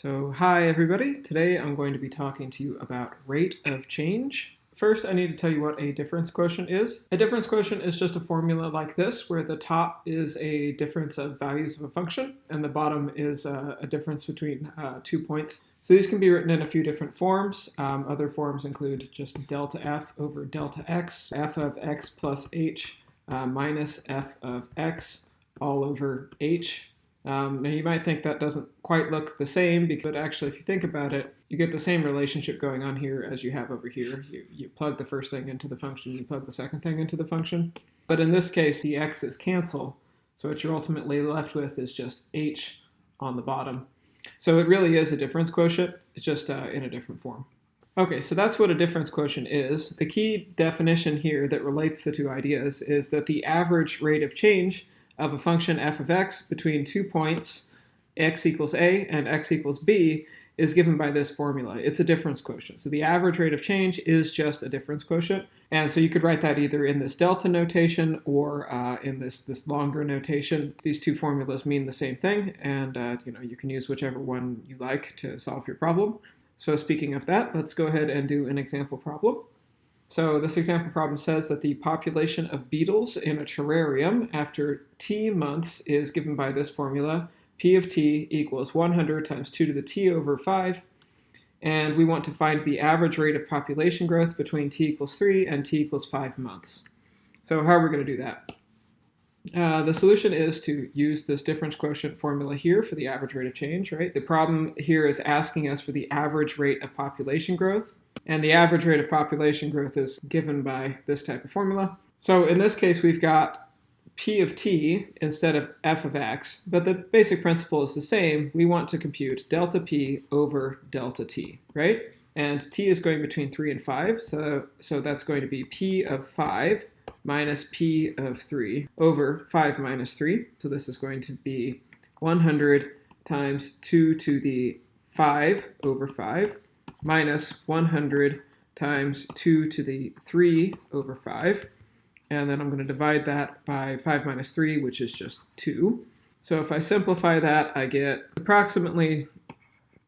So, hi everybody. Today I'm going to be talking to you about rate of change. First, I need to tell you what a difference quotient is. A difference quotient is just a formula like this, where the top is a difference of values of a function, and the bottom is a difference between 2 points. So these can be written in a few different forms. Other forms include just delta f over delta x, f of x plus h minus f of x all over h. Now you might think that doesn't quite look the same, but actually if you think about it, you get the same relationship going on here as you have over here. You plug the first thing into the function, you plug the second thing into the function. But in this case, the x's cancel, so what you're ultimately left with is just h on the bottom. So it really is a difference quotient, it's just in a different form. Okay, so that's what a difference quotient is. The key definition here that relates the two ideas is that the average rate of change of a function f of x between 2 points x equals a and x equals b is given by this formula. It's a difference quotient. So the average rate of change is just a difference quotient. And so you could write that either in this delta notation or in this longer notation. These two formulas mean the same thing, and you can use whichever one you like to solve your problem. So speaking of that, let's go ahead and do an example problem. So this example problem says that the population of beetles in a terrarium after t months is given by this formula, p of t equals 100 times 2 to the t over 5, and we want to find the average rate of population growth between t equals 3 and t equals 5 months. So how are we going to do that? The solution is to use this difference quotient formula here for the average rate of change, right? The problem here is asking us for the average rate of population growth. And the average rate of population growth is given by this type of formula. So in this case, we've got p of t instead of f of x, but the basic principle is the same. We want to compute delta p over delta t, right? And t is going between 3 and 5, so that's going to be p of 5 minus p of 3 over 5 minus 3. So this is going to be 100 times 2 to the 5 over 5 minus 100 times 2 to the 3 over 5. And then I'm going to divide that by 5 minus 3, which is just 2. So if I simplify that, I get approximately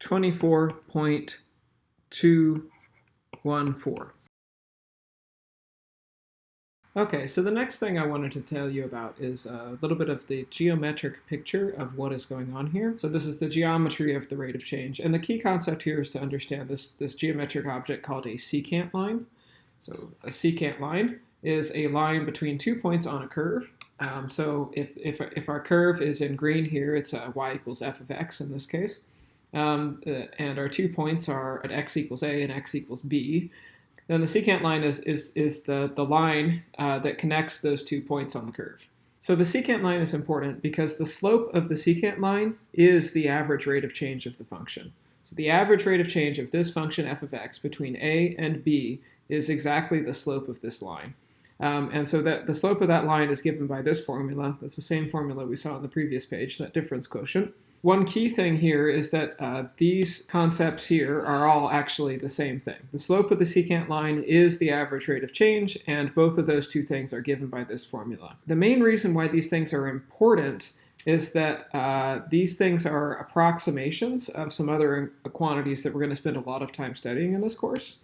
24.214. Okay, so the next thing I wanted to tell you about is a little bit of the geometric picture of what is going on here. So this is the geometry of the rate of change. And the key concept here is to understand this geometric object called a secant line. So a secant line is a line between 2 points on a curve. So if our curve is in green here, it's y equals f of x in this case. And our 2 points are at x equals a and x equals b. Then the secant line is the line that connects those 2 points on the curve. So the secant line is important because the slope of the secant line is the average rate of change of the function. So the average rate of change of this function f of x between a and b is exactly the slope of this line. And so that the slope of that line is given by this formula. That's the same formula we saw on the previous page, that difference quotient. One key thing here is that these concepts here are all actually the same thing. The slope of the secant line is the average rate of change, and both of those two things are given by this formula. The main reason why these things are important is that these things are approximations of some other quantities that we're going to spend a lot of time studying in this course.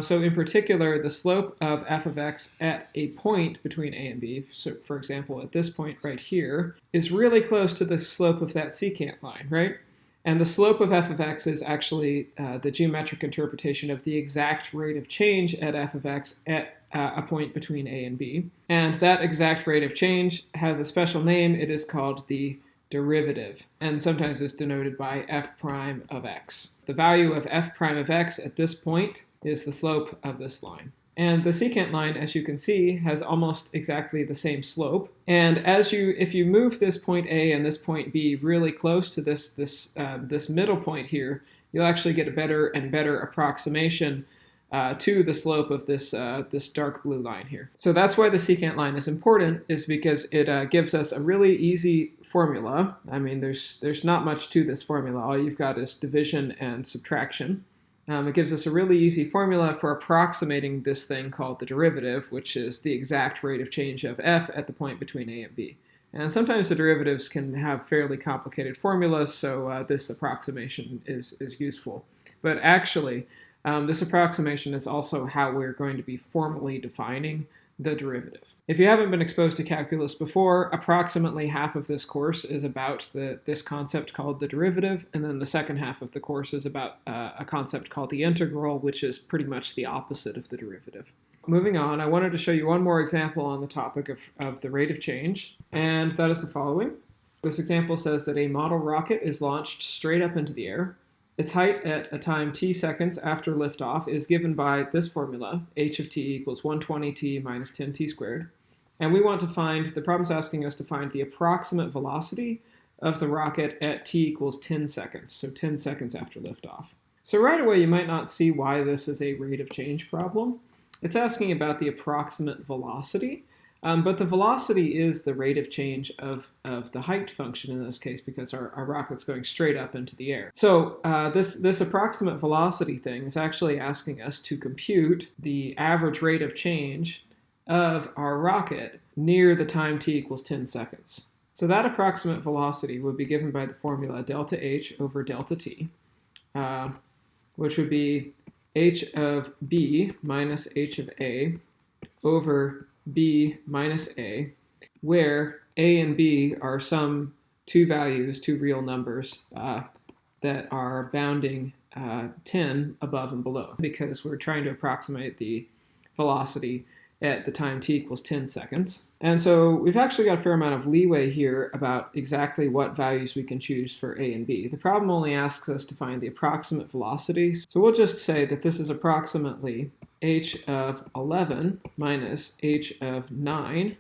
So in particular, the slope of f of x at a point between a and b, so for example, at this point right here, is really close to the slope of that secant line, right? And the slope of f of x is actually the geometric interpretation of the exact rate of change at f of x at a point between a and b. And that exact rate of change has a special name. It is called the derivative, and sometimes it's denoted by f prime of x. The value of f prime of x at this point is the slope of this line. And the secant line, as you can see, has almost exactly the same slope. And if you move this point A and this point B really close to this middle point here, you'll actually get a better and better approximation to the slope of this dark blue line here. So that's why the secant line is important, is because it gives us a really easy formula. I mean, there's not much to this formula. All you've got is division and subtraction. It gives us a really easy formula for approximating this thing called the derivative, which is the exact rate of change of f at the point between a and b. And sometimes the derivatives can have fairly complicated formulas, so this approximation is useful. But actually, this approximation is also how we're going to be formally defining the derivative. If you haven't been exposed to calculus before, approximately half of this course is about this concept called the derivative, and then the second half of the course is about a concept called the integral, which is pretty much the opposite of the derivative. Moving on, I wanted to show you one more example on the topic of the rate of change, and that is the following. This example says that a model rocket is launched straight up into the air. Its height at a time t seconds after liftoff is given by this formula, h of t equals 120t minus 10t squared. And we want to find, the problem's asking us to find the approximate velocity of the rocket at t equals 10 seconds, so 10 seconds after liftoff. So right away, you might not see why this is a rate of change problem. It's asking about the approximate velocity. But the velocity is the rate of change of the height function in this case, because our rocket's going straight up into the air. So this approximate velocity thing is actually asking us to compute the average rate of change of our rocket near the time t equals 10 seconds. So that approximate velocity would be given by the formula delta h over delta t, which would be h of b minus h of a over b minus a, where a and b are some two values, two real numbers that are bounding 10 above and below, because we're trying to approximate the velocity at the time t equals 10 seconds. And so we've actually got a fair amount of leeway here about exactly what values we can choose for a and b. The problem only asks us to find the approximate velocity. So we'll just say that this is approximately h of 11 minus h of 9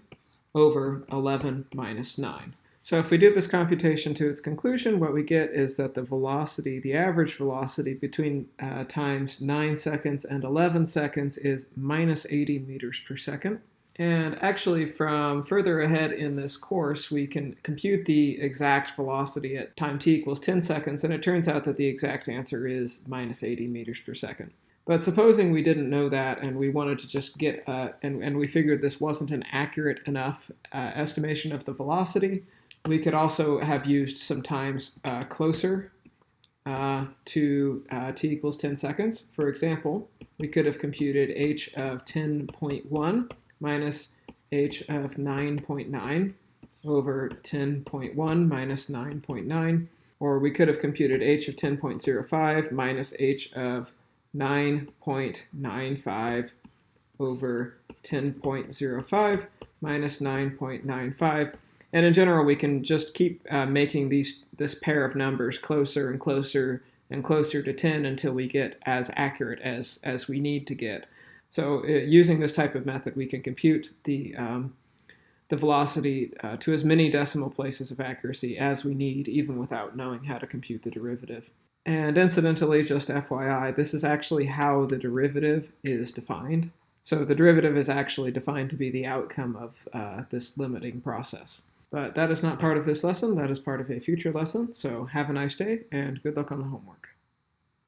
over 11 minus 9. So if we do this computation to its conclusion, what we get is that the velocity, the average velocity between times 9 seconds and 11 seconds is minus 80 meters per second. And actually, from further ahead in this course, we can compute the exact velocity at time t equals 10 seconds, and it turns out that the exact answer is minus 80 meters per second. But supposing we didn't know that and we wanted to just get, and we figured this wasn't an accurate enough estimation of the velocity, we could also have used some times closer to t equals 10 seconds. For example, we could have computed h of 10.1 minus h of 9.9 over 10.1 minus 9.9, or we could have computed h of 10.05 minus h of 9.95 over 10.05 minus 9.95. And in general, we can just keep making this pair of numbers closer and closer and closer to 10 until we get as accurate as we need to get. So using this type of method, we can compute the velocity to as many decimal places of accuracy as we need, even without knowing how to compute the derivative. And incidentally, just FYI, this is actually how the derivative is defined. So the derivative is actually defined to be the outcome of this limiting process. But that is not part of this lesson. That is part of a future lesson. So have a nice day and good luck on the homework.